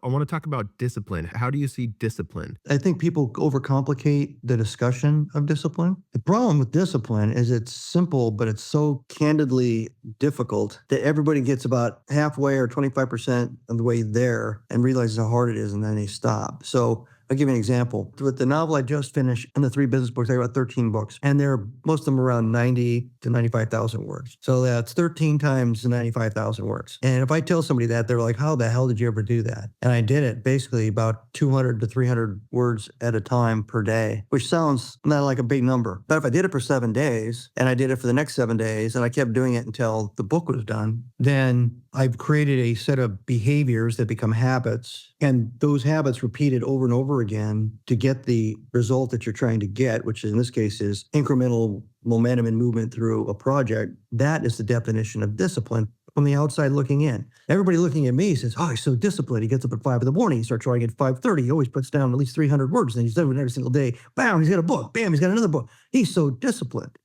I want to talk about discipline. How do you see discipline? I think people overcomplicate the discussion of discipline. The problem with discipline is it's simple, but it's so candidly difficult that everybody gets about halfway or 25% of the way there and realizes how hard it is, and then they stop. So I'll give you an example. With the novel I just finished and the 3 business books, I got 13 books, and most of them around 90 to 95,000 words. So that's 13 times 95,000 words. And if I tell somebody that, they're like, how the hell did you ever do that? And I did it basically about 200 to 300 words at a time per day, which sounds not like a big number. But if I did it for 7 days, and I did it for the next 7 days, and I kept doing it until the book was done, then I've created a set of behaviors that become habits. And those habits repeated over and over again to get the result that you're trying to get, which in this case is incremental momentum and movement through a project. That is the definition of discipline from the outside looking in. Everybody looking at me says, oh, he's so disciplined. He gets up at 5 in the morning. He starts writing at 5:30. He always puts down at least 300 words. And he's done it every single day. Bam, he's got a book. Bam, he's got another book. He's so disciplined.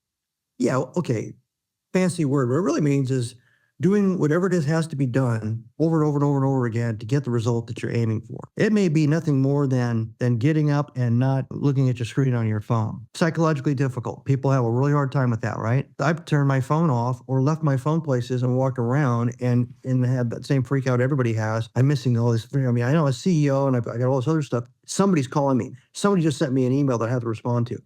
Yeah, okay, fancy word. What it really means is doing whatever it is has to be done over and over and over and over again to get the result that you're aiming for. It may be nothing more than getting up and not looking at your screen on your phone. Psychologically difficult. People have a really hard time with that, right? I've turned my phone off or left my phone places and walked around and had that same freak out everybody has. I'm missing all this. I mean, I know a CEO and I got all this other stuff. Somebody's calling me. Somebody just sent me an email that I have to respond to.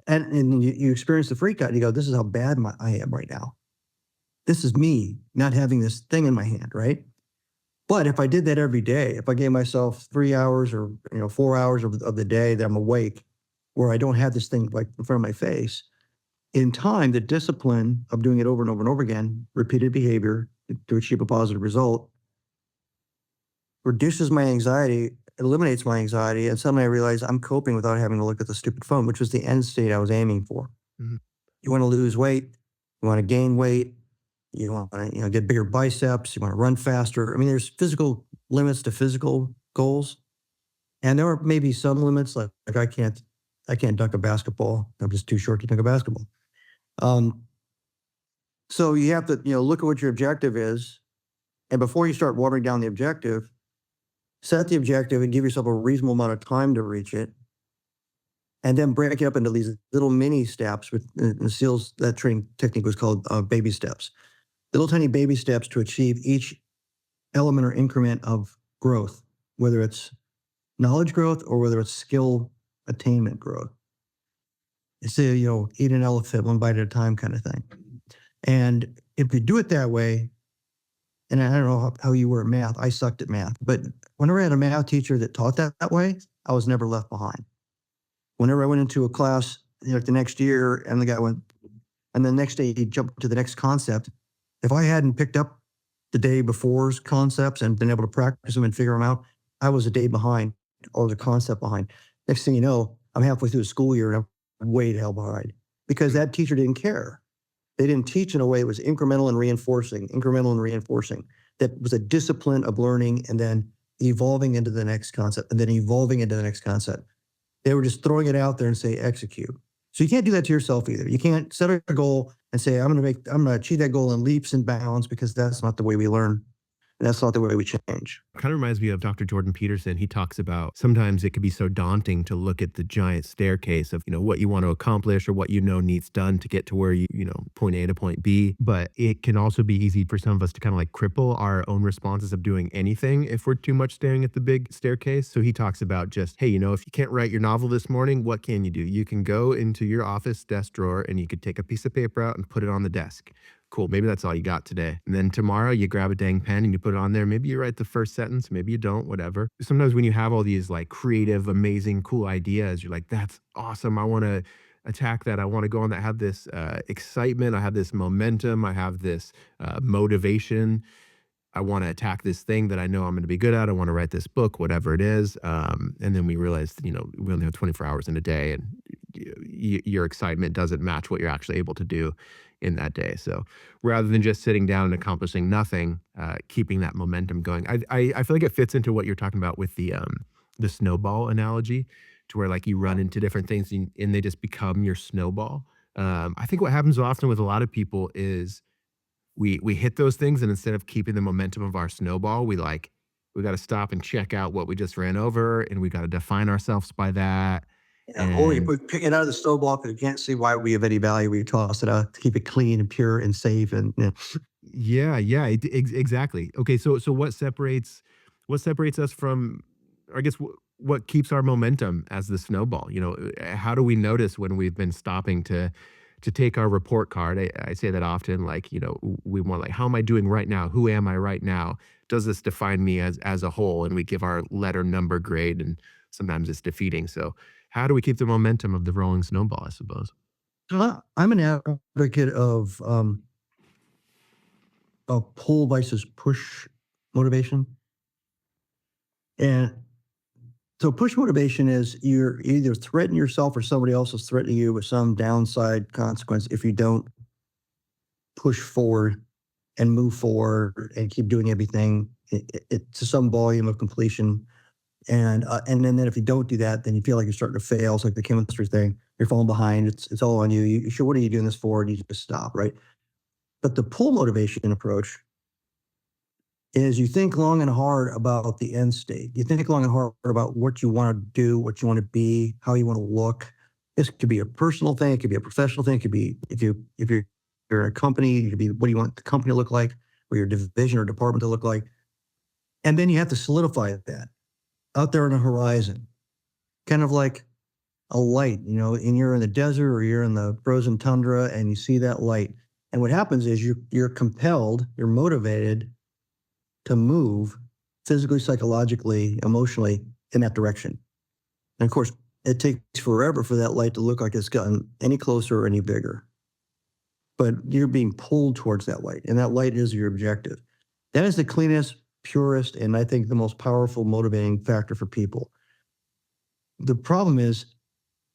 And you experience the freak out and you go, this is how bad I am right now. This is me not having this thing in my hand, right? But if I did that every day, if I gave myself 3 hours or 4 hours of the day that I'm awake, where I don't have this thing like in front of my face, in time, the discipline of doing it over and over and over again, repeated behavior to achieve a positive result, reduces my anxiety, eliminates my anxiety, and suddenly I realize I'm coping without having to look at the stupid phone, which was the end state I was aiming for. Mm-hmm. You want to lose weight, you want to gain weight, you want to get bigger biceps, you want to run faster. I mean, there's physical limits to physical goals. And there are maybe some limits, like I can't dunk a basketball. I'm just too short to dunk a basketball. So you have to look at what your objective is. And before you start watering down the objective, set the objective and give yourself a reasonable amount of time to reach it. And then break it up into these little mini steps. In SEALs, that training technique was called baby steps. Little tiny baby steps to achieve each element or increment of growth, whether it's knowledge growth or whether it's skill attainment growth. It's eat an elephant one bite at a time kind of thing. And if you do it that way, and I don't know how you were at math, I sucked at math, but whenever I had a math teacher that taught that way, I was never left behind. Whenever I went into a class the next year and the guy went, and the next day he'd jump to the next concept, if I hadn't picked up the day before's concepts and been able to practice them and figure them out, I was a day behind or the concept behind. Next thing you know, I'm halfway through the school year and I'm way the hell behind because that teacher didn't care. They didn't teach in a way that was incremental and reinforcing. That was a discipline of learning and then evolving into the next concept and then evolving into the next concept. They were just throwing it out there and say, execute. So you can't do that to yourself either. You can't set a goal and say, I'm going to achieve that goal in leaps and bounds because that's not the way we learn. And that's not the way we change. Kind of reminds me of Dr. Jordan Peterson. He talks about sometimes it can be so daunting to look at the giant staircase of, what you want to accomplish or what needs done to get to where point A to point B. But it can also be easy for some of us to kind of like cripple our own responses of doing anything if we're too much staring at the big staircase. So he talks about just, hey, if you can't write your novel this morning, what can you do? You can go into your office desk drawer and you could take a piece of paper out and put it on the desk. Cool. Maybe that's all you got today. And then tomorrow you grab a dang pen and you put it on there. Maybe you write the first sentence. Maybe you don't, whatever. Sometimes when you have all these like creative, amazing, cool ideas, you're like, that's awesome. I want to attack that. I want to go on that. I have this excitement. I have this momentum. I have this motivation. I want to attack this thing that I know I'm going to be good at. I want to write this book, whatever it is. And then we realize, we only have 24 hours in a day and your excitement doesn't match what you're actually able to do in that day. So rather than just sitting down and accomplishing nothing, keeping that momentum going. I feel like it fits into what you're talking about with the snowball analogy, to where like you run into different things and they just become your snowball. I think what happens often with a lot of people is we hit those things, and instead of keeping the momentum of our snowball, we We got to stop and check out what we just ran over, and we got to define ourselves by that. Yeah, or you And pick it out of the stove block and you can't see why we have any value. We toss it out to keep it clean and pure and safe. And yeah, yeah, exactly. Okay, so what separates us from, I guess, what keeps our momentum as the snowball? How do we notice when we've been stopping to take our report card? I say that often, like, we want, like, how am I doing right now? Who am I right now? Does this define me as a whole? And we give our letter number grade, and sometimes it's defeating. So how do we keep the momentum of the rolling snowball, I suppose? I'm an advocate of pull versus push motivation. And so push motivation is you're either threatening yourself or somebody else is threatening you with some downside consequence if you don't push forward and move forward and keep doing everything to some volume of completion. And then if you don't do that, then you feel like you're starting to fail. It's like the chemistry thing. You're falling behind. It's all on you. What are you doing this for? And you just stop, right? But the pull motivation approach is you think long and hard about the end state. You think long and hard about what you want to do, what you want to be, how you want to look. This could be a personal thing. It could be a professional thing. It could be if you're a company, it could be what do you want the company to look like, or your division or department to look like. And then you have to solidify that out there on the horizon, kind of like a light, and you're in the desert or you're in the frozen tundra and you see that light. And what happens is you're compelled, you're motivated to move physically, psychologically, emotionally in that direction. And of course, it takes forever for that light to look like it's gotten any closer or any bigger. But you're being pulled towards that light, and that light is your objective. That is the cleanest, purest, and I think the most powerful motivating factor for people. The problem is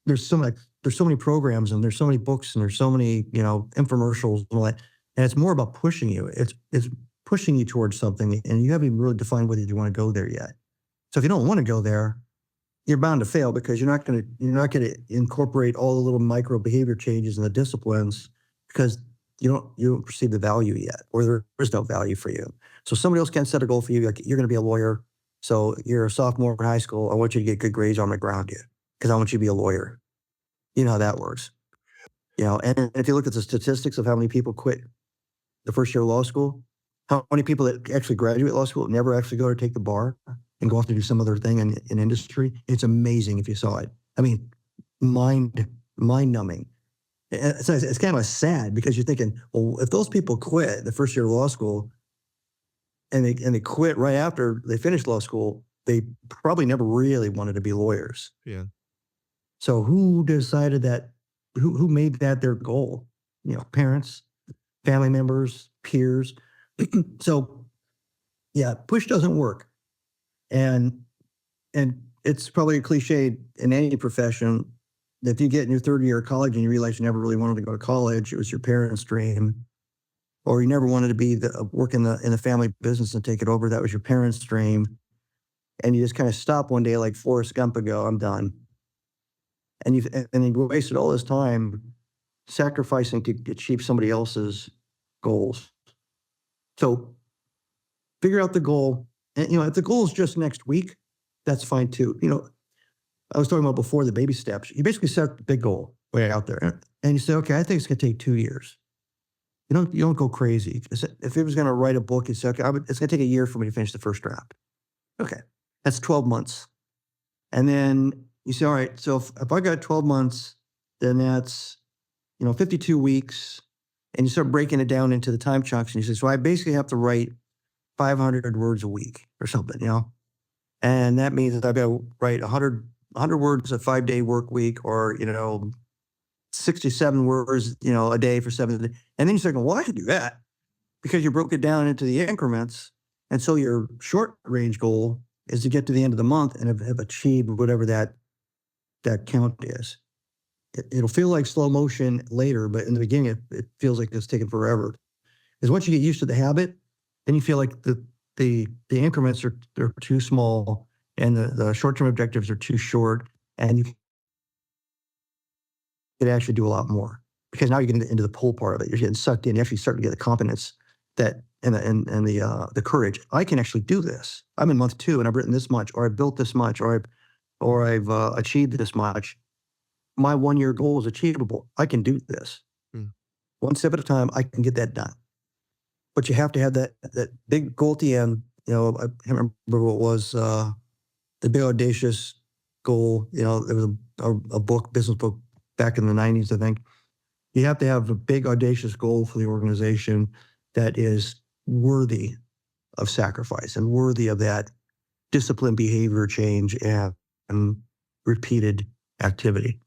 there's so many programs and there's so many books and there's so many, infomercials and all that. And it's more about pushing you. It's pushing you towards something, and you haven't even really defined whether you want to go there yet. So if you don't want to go there, you're bound to fail because you're not going to incorporate all the little micro behavior changes and the disciplines because you don't perceive the value yet, or there is no value for you. So somebody else can't set a goal for you. Like, you're going to be a lawyer. So you're a sophomore in high school. I want you to get good grades. I'm going to ground you because I want you to be a lawyer. You know how that works. And if you look at the statistics of how many people quit the first year of law school, how many people that actually graduate law school never actually go to take the bar and go off to do some other thing in industry? It's amazing if you saw it. I mean, mind numbing. It's kind of sad because you're thinking, well, if those people quit the first year of law school and they quit right after they finished law school, they probably never really wanted to be lawyers. Yeah. So who decided that? Who made that their goal? Parents, family members, peers. So, yeah, push doesn't work, and it's probably a cliche in any profession. If you get in your third year of college and you realize you never really wanted to go to college, it was your parents' dream, or you never wanted to be work in the family business and take it over. That was your parents' dream, and you just kind of stop one day like Forrest Gump and go, "I'm done." And you wasted all this time sacrificing to achieve somebody else's goals. So figure out the goal. And, if the goal is just next week, that's fine too. I was talking about before the baby steps. You basically set the big goal way out there. And you say, okay, I think it's going to take 2 years. You don't go crazy. If it was going to write a book, you say, okay, it's going to take a year for me to finish the first draft. Okay. That's 12 months. And then you say, all right, so if I got 12 months, then that's, 52 weeks. And you start breaking it down into the time chunks. And you say, so I basically have to write 500 words a week or something, And that means that I've got to write 100 words a 5-day work week, or, 67 words, a day for 7 days. And then you say, well, I can do that because you broke it down into the increments. And so your short range goal is to get to the end of the month and have achieved whatever that count is. It'll feel like slow motion later, but in the beginning, it feels like it's taken forever. Because once you get used to the habit, then you feel like the increments they're too small and the short-term objectives are too short, and you can actually do a lot more because now you're getting into the pull part of it. You're getting sucked in. You actually start to get the confidence that and the courage. I can actually do this. I'm in month 2 and I've written this much, or I've built this much, or I've achieved this much. My 1-year goal is achievable. I can do this. Mm. One step at a time. I can get that done. But you have to have that big goal at the end. I can't remember what it was, the big audacious goal. There was a book, business book back in the 90s, I think. You have to have a big audacious goal for the organization that is worthy of sacrifice and worthy of that disciplined behavior change and repeated activity.